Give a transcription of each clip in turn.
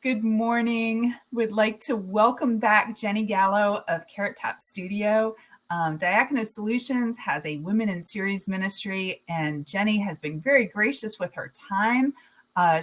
Good morning. Would like to welcome back Jenny Gallo of Carrot Top Studio. Diakonos Solutions has a Women in Series ministry, and Jenny has been very gracious with her time,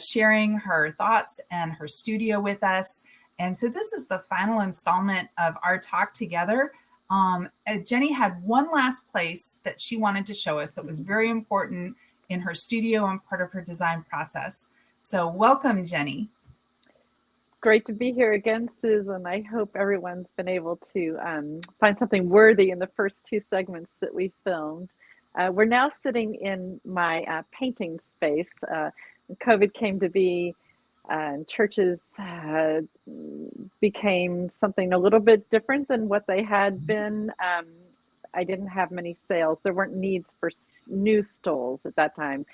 sharing her thoughts and her studio with us. And so this is the final installment of our talk together. Jenny had one last place that she wanted to show us that was very important in her studio and part of her design process. So welcome, Jenny. Great to be here again, Susan. I hope everyone's been able to find something worthy in the first two segments that we filmed. We're now sitting in my painting space. COVID came to be, churches became something a little bit different than what they had been. I didn't have many sales. There weren't needs for new stalls at that time.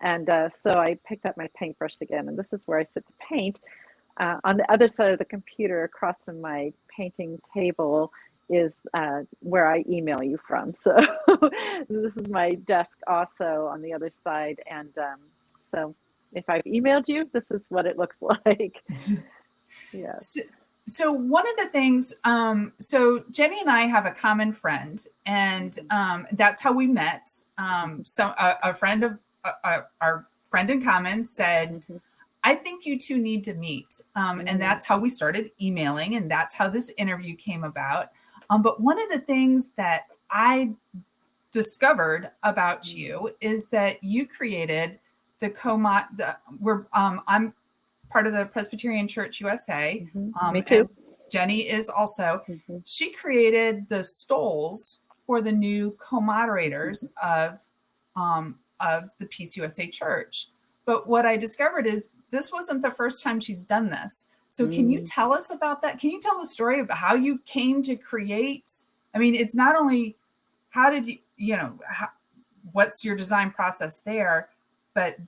And so I picked up my paintbrush again, and this is where I sit to paint. On the other side of the computer, across from my painting table, is where I email you from. So this is my desk also on the other side. And so if I've emailed you, this is what it looks like. Yeah. So one of the things, so Jenny and I have a common friend, and that's how we met. A friend of our friend in common said, I think you two need to meet. And that's how we started emailing, and that's how this interview came about. But one of the things that I discovered about you is that you created the I'm part of the Presbyterian Church USA. Me too. Jenny is also. She created the stoles for the new co-moderators of the PCUSA Church. But what I discovered is this wasn't the first time she's done this. So can you tell us about that? Can you tell the story of how you came to create? I mean, it's not only how did what's your design process there, but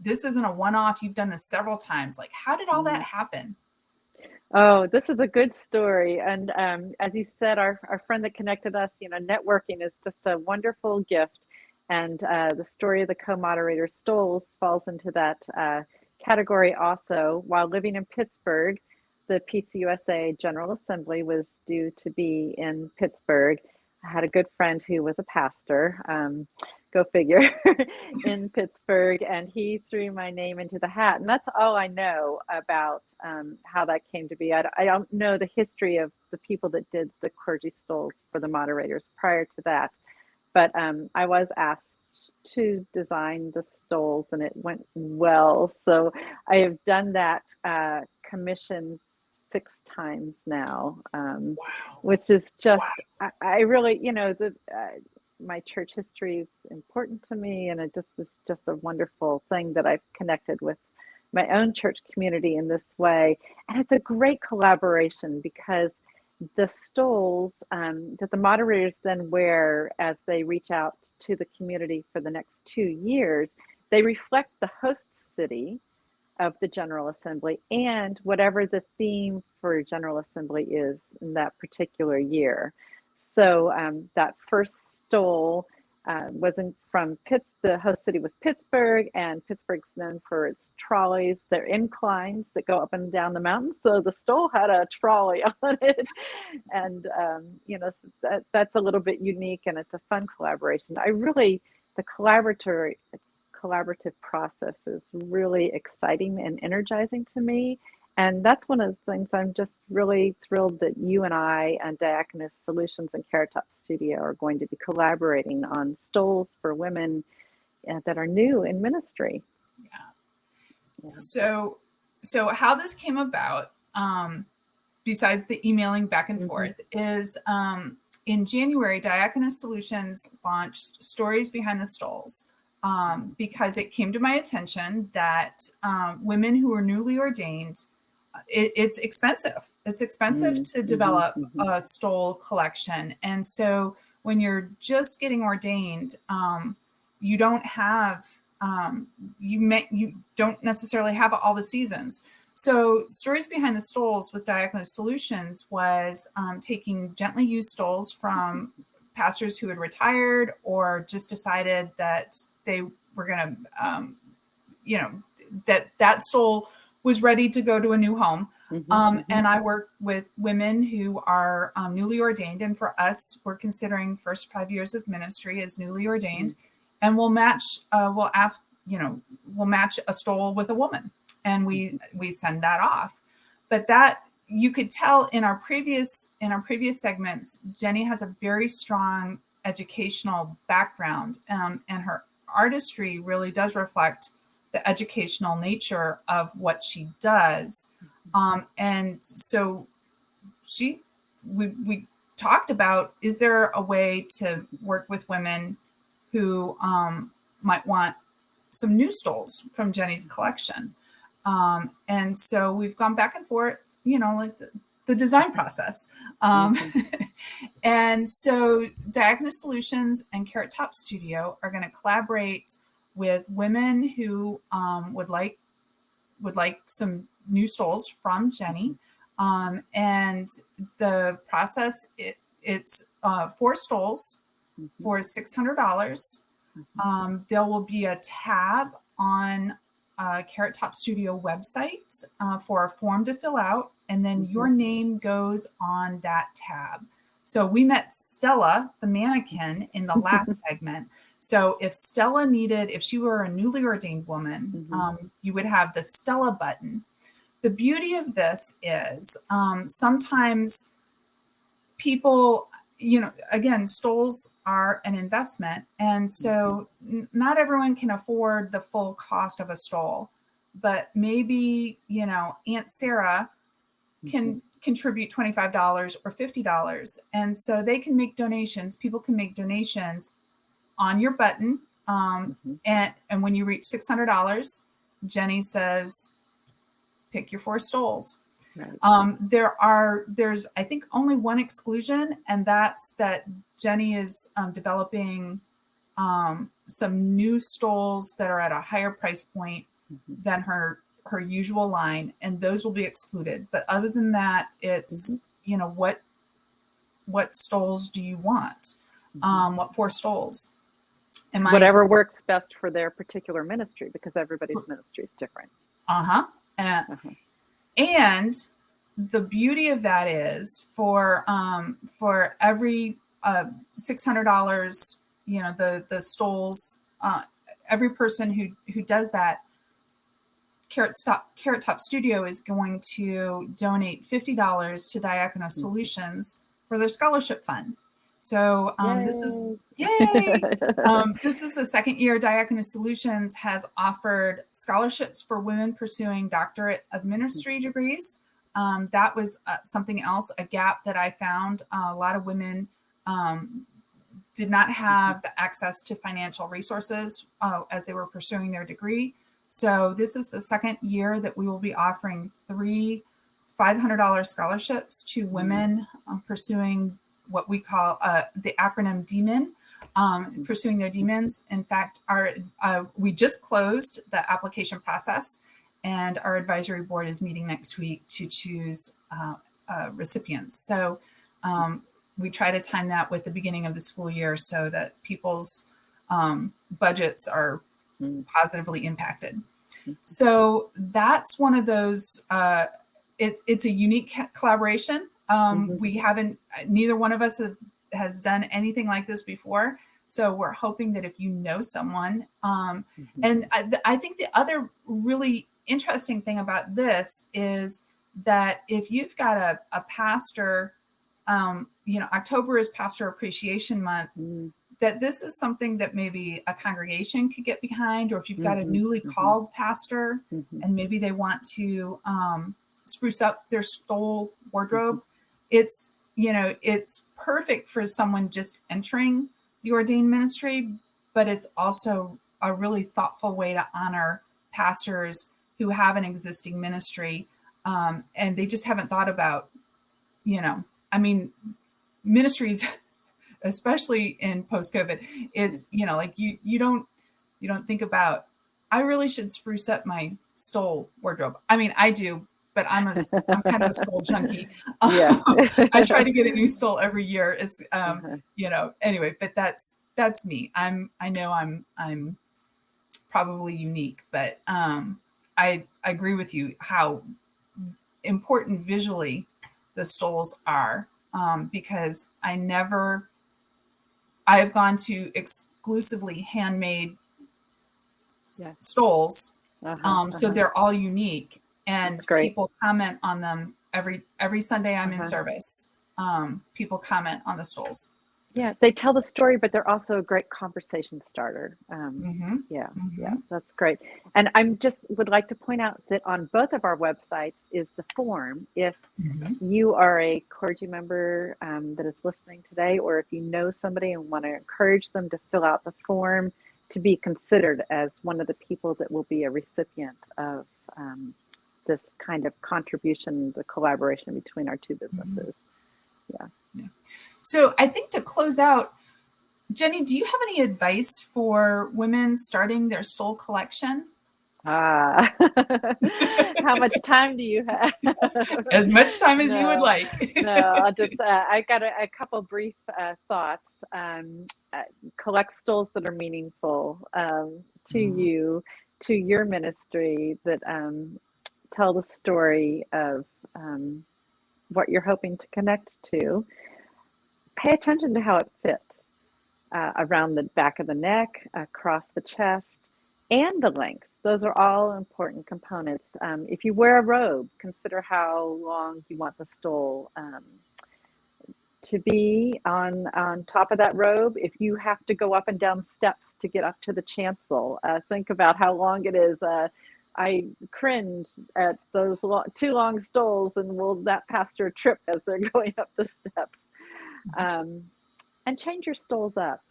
this isn't a one-off. You've done this several times. Like, how did all that happen? Oh, this is a good story. And as you said, our friend that connected us, networking is just a wonderful gift. And the story of the co-moderator stoles falls into that category also. While living in Pittsburgh, the PCUSA General Assembly was due to be in Pittsburgh. I had a good friend who was a pastor, go figure, in Pittsburgh, and he threw my name into the hat. And that's all I know about how that came to be. I don't know the history of the people that did the clergy stoles for the moderators prior to that. But I was asked to design the stoles, and it went well. So I have done that commission 6 times now, which is just, I really, my church history is important to me, and it is just a wonderful thing that I've connected with my own church community in this way. And it's a great collaboration because the stoles that the moderators then wear as they reach out to the community for the next 2 years, they reflect the host city of the General Assembly and whatever the theme for General Assembly is in that particular year. So that first stole wasn't from the host city was Pittsburgh, and Pittsburgh's known for its trolleys. They're inclines that go up and down the mountain. So the stole had a trolley on it. And, that's a little bit unique, and it's a fun collaboration. The collaborative process is really exciting and energizing to me. And that's one of the things I'm just really thrilled that you and I and Diakonos Solutions and Carrot Top Studio are going to be collaborating on stoles for women that are new in ministry. Yeah. So how this came about, besides the emailing back and forth, is in January, Diakonos Solutions launched Stories Behind the Stoles. Because it came to my attention that women who are newly ordained, it's expensive. It's expensive to develop a stole collection. And so when you're just getting ordained, you don't have, you don't necessarily have all the seasons. So Stories Behind the Stoles with Diakonos Solutions was taking gently used stoles from pastors who had retired or just decided that they were going to, that stole was ready to go to a new home. Mm-hmm. And I work with women who are newly ordained. And for us, we're considering first 5 years of ministry as newly ordained. Mm-hmm. And we'll ask, we'll match a stole with a woman, and we send that off. But that, you could tell in our previous segments, Jenny has a very strong educational background, and her artistry really does reflect the educational nature of what she does. And so we talked about, is there a way to work with women who might want some new stoles from Jenny's collection? And so we've gone back and forth, like the design process. And so Diakonos Solutions and Carrot Top Studio are going to collaborate with women who would like some new stoles from Jenny. And the process, it's 4 stoles for $600. There will be a tab on Carrot Top Studio website for a form to fill out, and then your name goes on that tab. So we met Stella, the mannequin, in the last segment. So if she were a newly ordained woman, you would have the Stella button. The beauty of this is sometimes people, again, stoles are an investment. And so not everyone can afford the full cost of a stole, but maybe, Aunt Sarah can contribute $25 or $50. And so they can make donations. People can make donations on your button. And when you reach $600, Jenny says, pick your 4 stoles. Right. There's I think only one exclusion, and that's that Jenny is developing some new stoles that are at a higher price point than her usual line, and those will be excluded. But other than that, it's what stoles do you want? What 4 stoles? Whatever works best for their particular ministry, because everybody's ministry is different. And the beauty of that is for every $600, the stoles, every person who does that, Carrot Top Studio is going to donate $50 to Diakonos Solutions for their scholarship fund. So this is the second year Diakonos Solutions has offered scholarships for women pursuing doctorate of ministry degrees. That was something else, a gap that I found. A lot of women did not have the access to financial resources as they were pursuing their degree. So this is the second year that we will be offering 3 $500 scholarships to women pursuing what we call the acronym DMIN, pursuing their DMINs. In fact, we just closed the application process, and our advisory board is meeting next week to choose recipients. So we try to time that with the beginning of the school year so that people's budgets are positively impacted. So that's one of those, it's a unique collaboration. Neither one of us has done anything like this before. So we're hoping that if you know someone, and I think the other really interesting thing about this is that if you've got a pastor, October is Pastor Appreciation Month, that this is something that maybe a congregation could get behind, or if you've got a newly called pastor and maybe they want to spruce up their stole wardrobe, it's perfect for someone just entering the ordained ministry, but it's also a really thoughtful way to honor pastors who have an existing ministry, and they just haven't thought about, ministries, especially in post-COVID, it's, like you don't think about, I really should spruce up my stole wardrobe. I mean, I do, but I'm kind of a stole junkie. I try to get a new stole every year. It's, anyway, but that's me. I know I'm probably unique, but I agree with you how important visually the stoles are, because I have gone to exclusively handmade stoles. So they're all unique, and people comment on them every Sunday I'm in service. People comment on the stoles. Yeah, they tell the story, but they're also a great conversation starter. Yeah, that's great. And I'm just would like to point out that on both of our websites is the form. If you are a clergy member that is listening today, or if you know somebody and want to encourage them to fill out the form to be considered as one of the people that will be a recipient of this kind of contribution, the collaboration between our two businesses. Yeah. So I think to close out, Jenny, do you have any advice for women starting their stole collection? How much time do you have? As much time as you would like. No, I'll just, I got a couple brief thoughts. Collect stoles that are meaningful to you, to your ministry, that tell the story of what you're hoping to connect to. Pay attention to how it fits around the back of the neck, across the chest, and the length. Those are all important components. If you wear a robe, consider how long you want the stole to be on top of that robe. If you have to go up and down steps to get up to the chancel, think about how long it is. I cringe at those two long stoles, and will that pastor trip as they're going up the steps? And change your stoles up,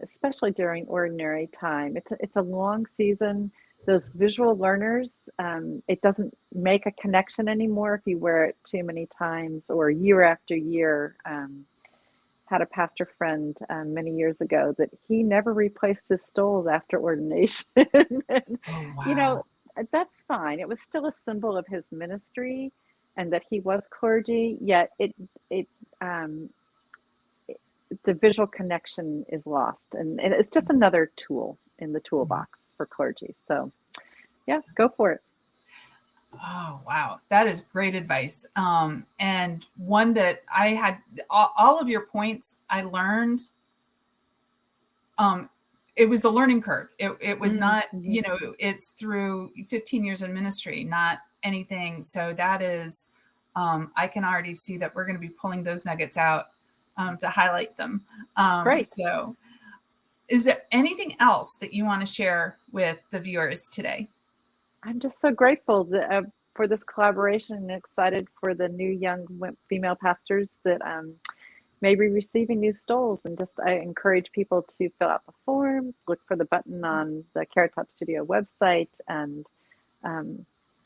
especially during ordinary time. It's a long season. Those visual learners, it doesn't make a connection anymore if you wear it too many times or year after year. Had a pastor friend many years ago that he never replaced his stoles after ordination. And, you know, that's fine. It was still a symbol of his ministry and that he was clergy, yet the visual connection is lost, and it's just another tool in the toolbox for clergy. So yeah, go for it. Oh, wow. That is great advice. And one that I had, all of your points I learned, it was a learning curve. It was not, you know, it's through 15 years in ministry, not anything. So that is, I can already see that we're going to be pulling those nuggets out to highlight them. Great. So is there anything else that you want to share with the viewers today? I'm just so grateful that, for this collaboration, and excited for the new young female pastors that may be receiving new stoles. And just I encourage people to fill out the forms, look for the button on the Carrot Top Studio website, and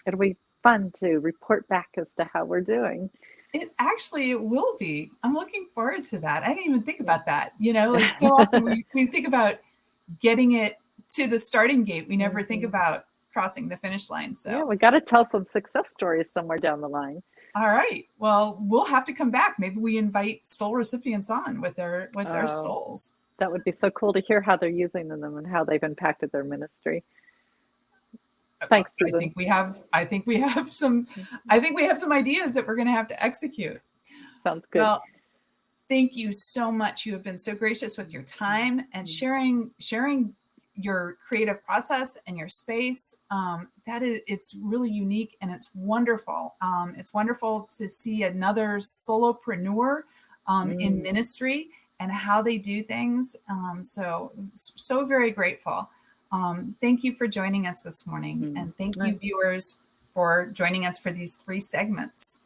it'll be fun to report back as to how we're doing. It actually will be. I'm looking forward to that. I didn't even think about that. You know, like so often we think about getting it to the starting gate. We never think about crossing the finish line. So yeah, we got to tell some success stories somewhere down the line. All right. Well, we'll have to come back. Maybe we invite stole recipients on with their stoles. That would be so cool to hear how they're using them and how they've impacted their ministry. Thanks, Susan. I think we have some ideas that we're going to have to execute. Sounds good. Well, thank you so much. You have been so gracious with your time and sharing your creative process and your space. It's really unique and it's wonderful. It's wonderful to see another solopreneur in ministry and how they do things. So very grateful. Thank you for joining us this morning. And thank you, viewers, for joining us for these 3 segments.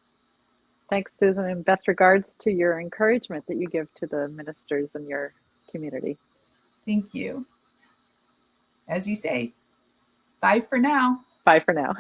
Thanks, Susan, and best regards to your encouragement that you give to the ministers in your community. Thank you. As you say, bye for now. Bye for now.